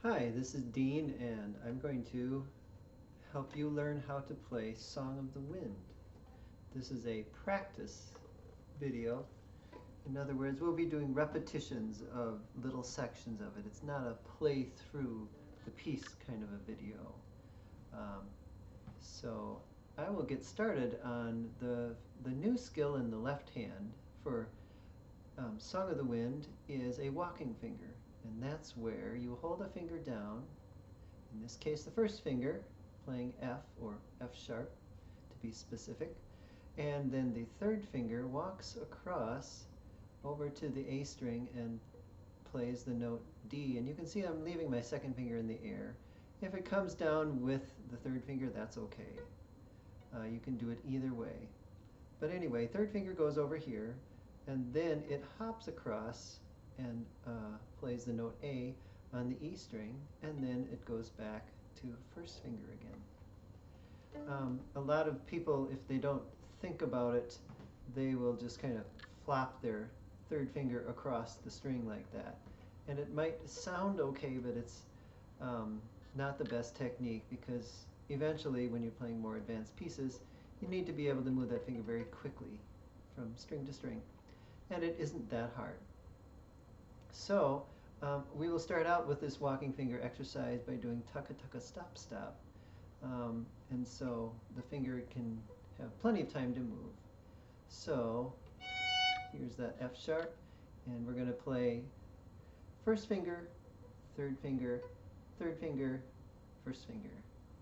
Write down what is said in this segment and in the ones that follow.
Hi, this is Dean, and I'm going to help you learn how to play Song of the Wind. This is a practice video. In other words, we'll be doing repetitions of little sections of it. It's not a play through the piece kind of a video. Um, so I will get started on the new skill in the left hand for Song of the Wind is a walking finger. And that's where you hold a finger down, in this case the first finger, playing F or F sharp to be specific, and then the third finger walks across over to the A string and plays the note D. And you can see I'm leaving my second finger in the air. If it comes down with the third finger, that's okay. You can do it either way. But anyway, third finger goes over here, and then it hops across and plays the note A on the E string, and then it goes back to first finger again. A lot of people, if they don't think about it, they will just kind of flop their third finger across the string like that. And it might sound okay, but it's not the best technique, because eventually when you're playing more advanced pieces, you need to be able to move that finger very quickly from string to string. And it isn't that hard. So we will start out with this walking finger exercise by doing tucka tucka stop stop. And so the finger can have plenty of time to move. So here's that F sharp, and we're going to play first finger, third finger, first finger.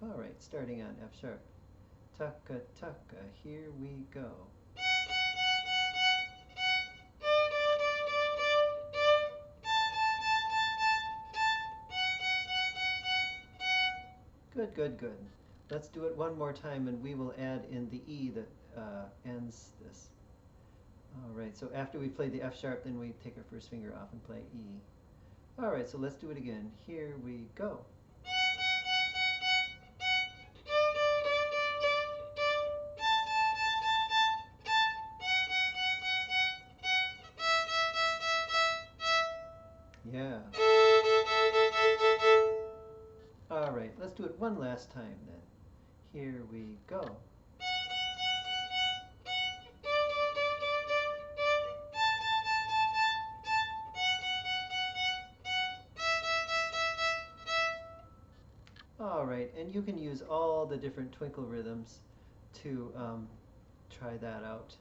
All right, starting on F sharp. Tucka tucka, here we go. Good, good, good. Let's do it one more time, and we will add in the E that ends this. All right, so after we play the F sharp, then we take our first finger off and play E. All right, so let's do it again. Here we go. Yeah. All right, let's do it one last time then. Here we go. All right, and you can use all the different twinkle rhythms to try that out.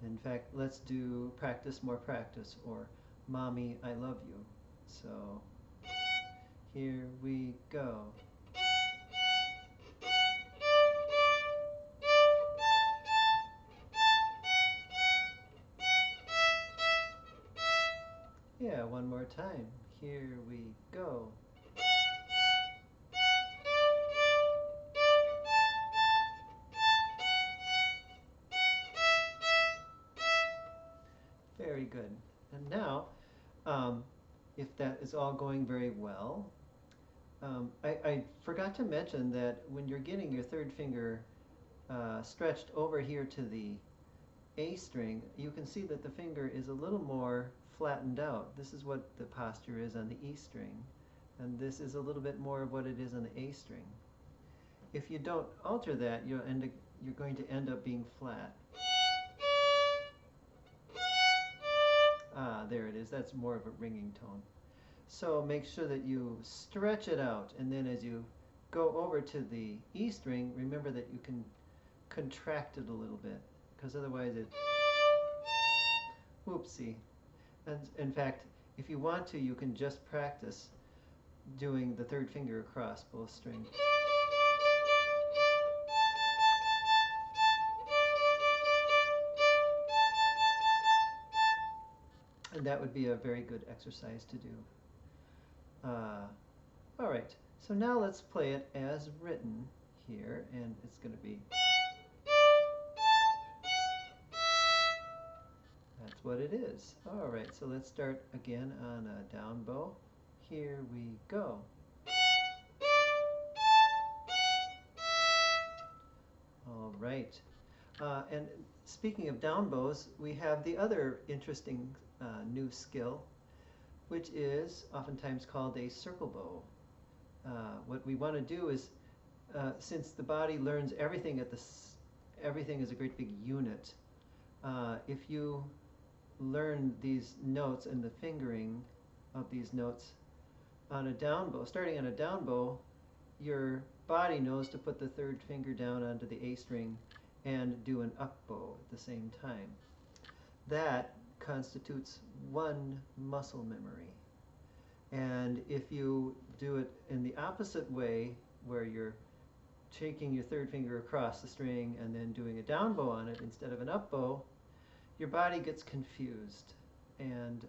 In fact, let's do practice, more practice, or Mommy, I love you. So here we go. Yeah, one more time. Here we go. Very good. And now, if that is all going very well, I forgot to mention that when you're getting your third finger stretched over here to the A string, you can see that the finger is a little more flattened out. This is what the posture is on the E string, and this is a little bit more of what it is on the A string. If you don't alter that, you're going to end up being flat. Ah, there it is. That's more of a ringing tone. So make sure that you stretch it out, and then as you go over to the E string, remember that you can contract it a little bit, because otherwise it, whoopsie. And in fact, if you want to, you can just practice doing the third finger across both strings. And that would be a very good exercise to do. All right, so now let's play it as written here, and it's going to be, that's what it is. All right, so let's start again on a down bow. Here we go. All right. And speaking of down bows, we have the other interesting new skill, which is oftentimes called a circle bow. what we want to do is, since the body learns everything everything is a great big unit, if you learn these notes and the fingering of these notes on a down bow, starting on a down bow, your body knows to put the third finger down onto the A string and do an up bow at the same time. That constitutes one muscle memory. And if you do it in the opposite way, where you're taking your third finger across the string and then doing a down bow on it instead of an up bow, your body gets confused and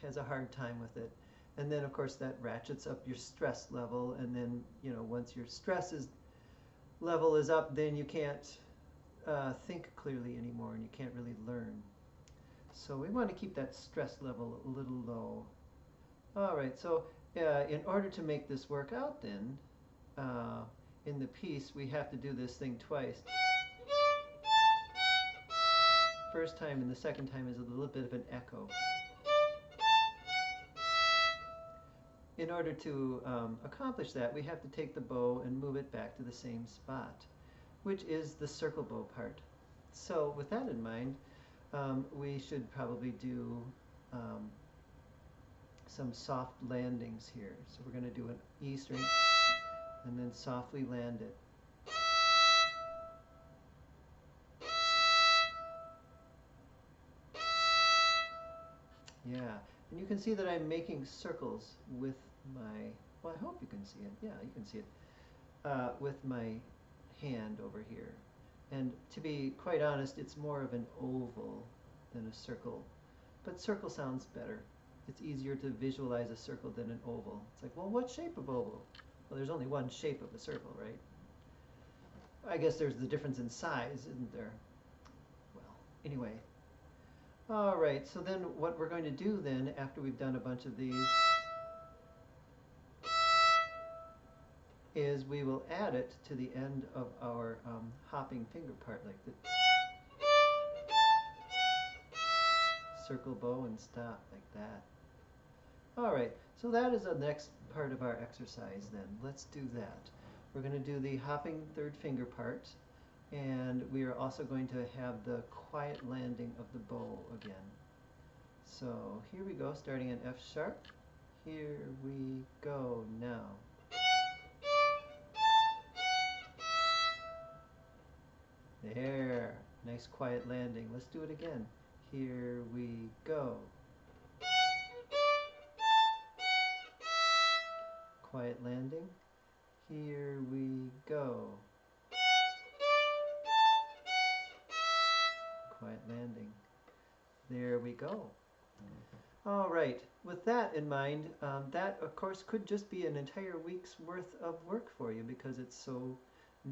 has a hard time with it. And then, of course, that ratchets up your stress level. And then, you know, once your level is up, then you can't think clearly anymore, and you can't really learn. So we want to keep that stress level a little low. All right, so in order to make this work out then, in the piece, we have to do this thing twice. First time and the second time is a little bit of an echo. In order to accomplish that, we have to take the bow and move it back to the same spot, which is the circle bow part. So with that in mind, we should probably do some soft landings here. So we're going to do an E string and then softly land it. Yeah, and you can see that I'm making circles with my, well, I hope you can see it. Yeah, you can see it. With my hand over here. And to be quite honest, it's more of an oval than a circle. But circle sounds better. It's easier to visualize a circle than an oval. It's like, well, what shape of oval? Well, there's only one shape of a circle, right? I guess there's the difference in size, isn't there? Well, anyway. All right, so then what we're going to do then, after we've done a bunch of these, is we will add it to the end of our hopping finger part, like the circle bow and stop, like that. All right, so that is the next part of our exercise then. Let's do that. We're going to do the hopping third finger part, and we are also going to have the quiet landing of the bow again. So here we go, starting in F sharp. Here we go now. There, nice quiet landing. Let's do it again. Here we go. Quiet landing. Here we go. Quiet landing. There we go. All right, with that in mind, that of course could just be an entire week's worth of work for you because it's so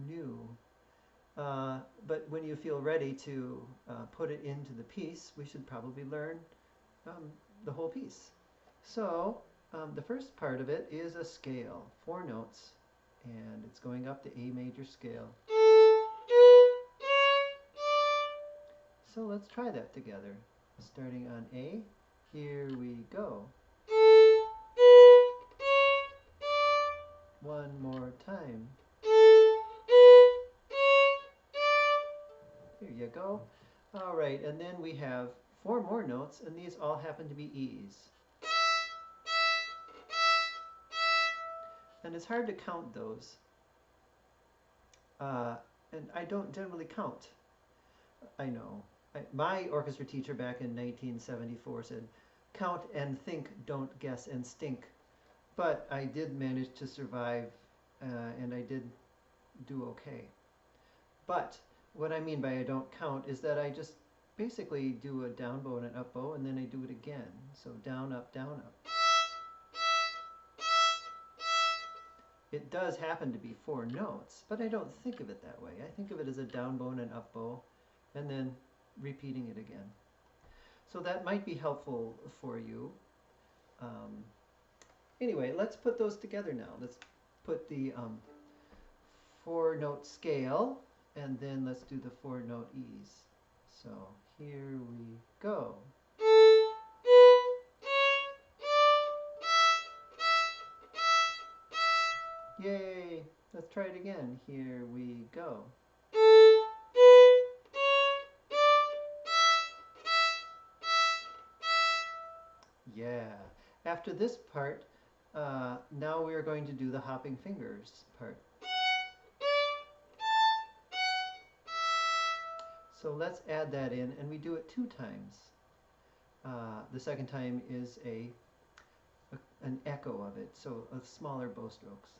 new. But when you feel ready to put it into the piece, we should probably learn the whole piece. So the first part of it is a scale, 4 notes, and it's going up the A major scale. So let's try that together. Starting on A, here we go. One more time. Here you go. All right, and then we have 4 more notes, and these all happen to be E's. And it's hard to count those. And I don't generally count. I know. My orchestra teacher back in 1974 said, count and think, don't guess and stink. But I did manage to survive, and I did do okay. But what I mean by I don't count is that I just basically do a down bow and an up bow, and then I do it again. So down, up, down, up. It does happen to be 4 notes, but I don't think of it that way. I think of it as a down bow and an up bow, and then repeating it again. So that might be helpful for you. Anyway, let's put those together now. Let's put the 4-note scale, and then let's do the 4-note E's. So here we go. Yay! Let's try it again. Here we go. Yeah. After this part, now we are going to do the hopping fingers part. So let's add that in, and we do it 2 times. The second time is an echo of it, so a smaller bow strokes.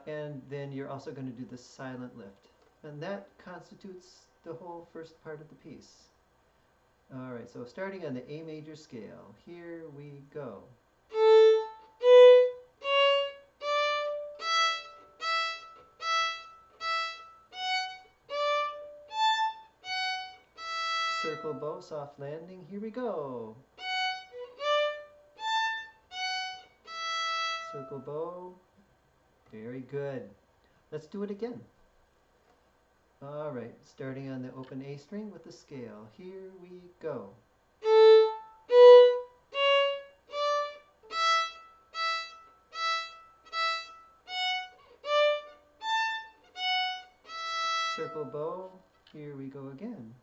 And then you're also going to do the silent lift. And that constitutes the whole first part of the piece. All right, so starting on the A major scale, here we go. Circle bow, soft landing, here we go. Circle bow, very good. Let's do it again. All right, starting on the open A string with the scale, here we go. Circle bow, here we go again.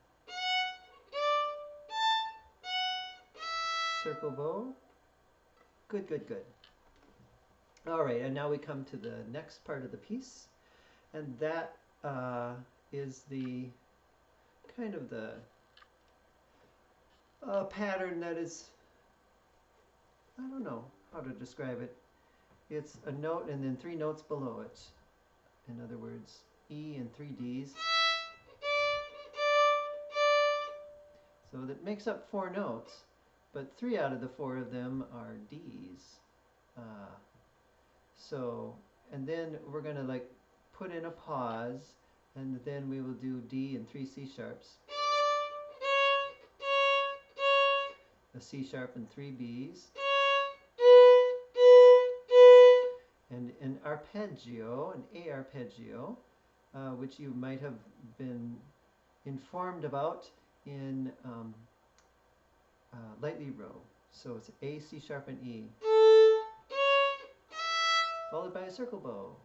Circle bow, good, good, good. All right, and now we come to the next part of the piece, and that is the kind of the pattern that is, I don't know how to describe it. It's a note and then 3 notes below it. In other words, E and 3 Ds. So that makes up 4 notes, but 3 out of the 4 of them are Ds. And then we're going to like put in a pause, and then we will do D and 3 C sharps, a C sharp and 3 Bs, and an arpeggio, an A arpeggio, which you might have been informed about in lightly row. So it's A, C sharp, and E, followed by a circle bow.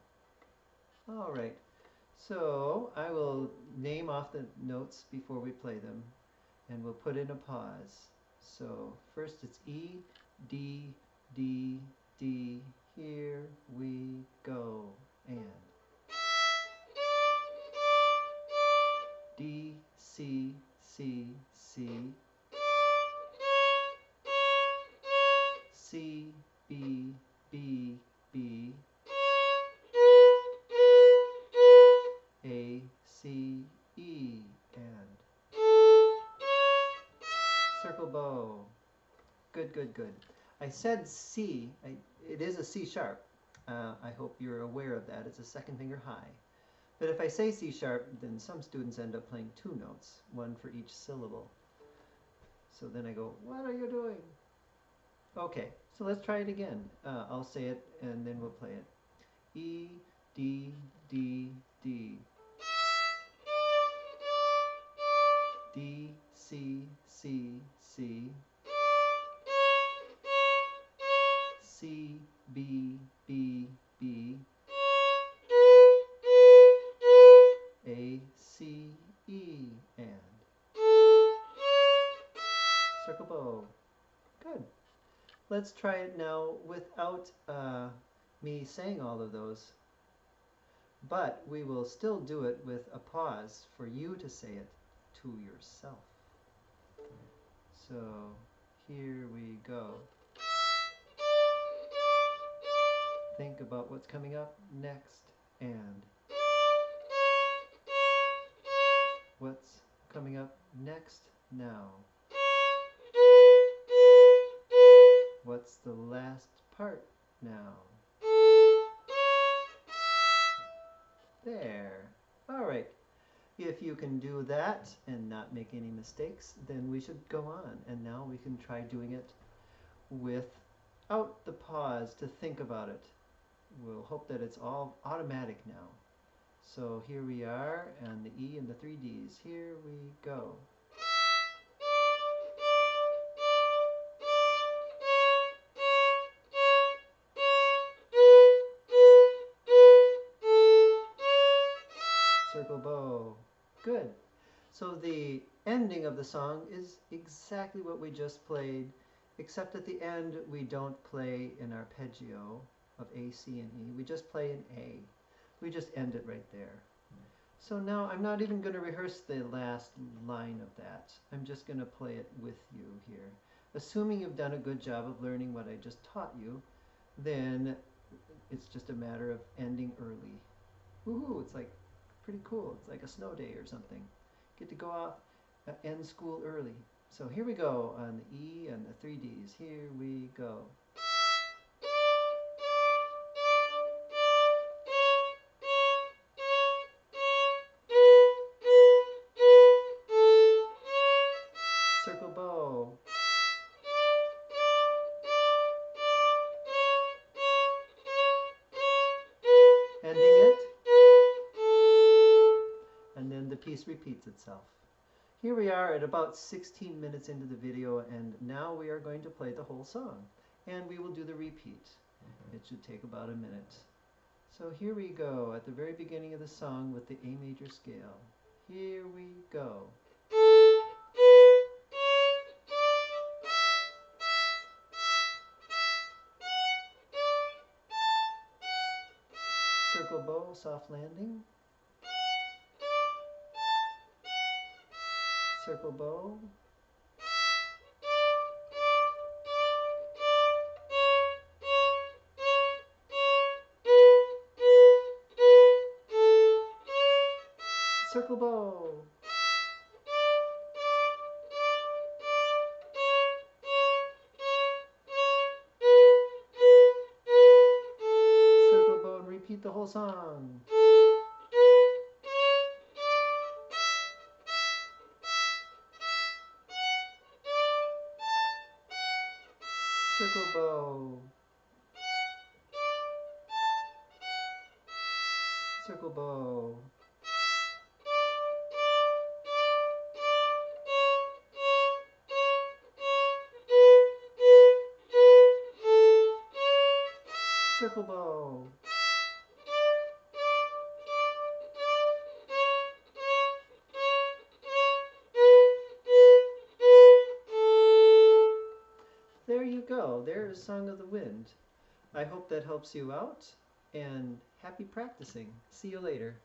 All right, so I will name off the notes before we play them, and we'll put in a pause. So first it's E, D, D, D, here we go, and D, C, C, C, C, B, B, B, A, C, E, and circle bow. Good, good, good. I said C. It is a C sharp. I hope you're aware of that. It's a 2nd finger high. But if I say C sharp, then some students end up playing 2 notes, 1 for each syllable. So then I go, what are you doing? Okay, so let's try it again. I'll say it and then we'll play it. E, D, D, D. D, C, C, C. C, B, B, B. A, C, E, and circle bow. Good. Let's try it now without me saying all of those, but we will still do it with a pause for you to say it to yourself. So here we go. Think about what's coming up next, and what's coming up next now. What's the last part now? There. All right. If you can do that and not make any mistakes, then we should go on. And now we can try doing it without the pause to think about it. We'll hope that it's all automatic now. So here we are, and the E and the 3 Ds. Here we go. So the ending of the song is exactly what we just played, except at the end we don't play an arpeggio of A, C, and E. We just play an A. We just end it right there. So now I'm not even going to rehearse the last line of that. I'm just going to play it with you here. Assuming you've done a good job of learning what I just taught you, then it's just a matter of ending early. Woohoo, it's like pretty cool. It's like a snow day or something. Get to go off, end school early. So here we go on the E and the 3 Ds. Here we go. Circle bow. Ending it. And then the piece repeats itself. Here we are at about 16 minutes into the video, and now we are going to play the whole song. And we will do the repeat. It should take about a minute. So here we go at the very beginning of the song with the A major scale. Here we go. Circle bow, soft landing. Circle bow. Circle bow. Circle bow and repeat the whole song. Circle bow. Circle bow. Circle bow. There you go. There is Song of the Wind. I hope that helps you out, and happy practicing. See you later.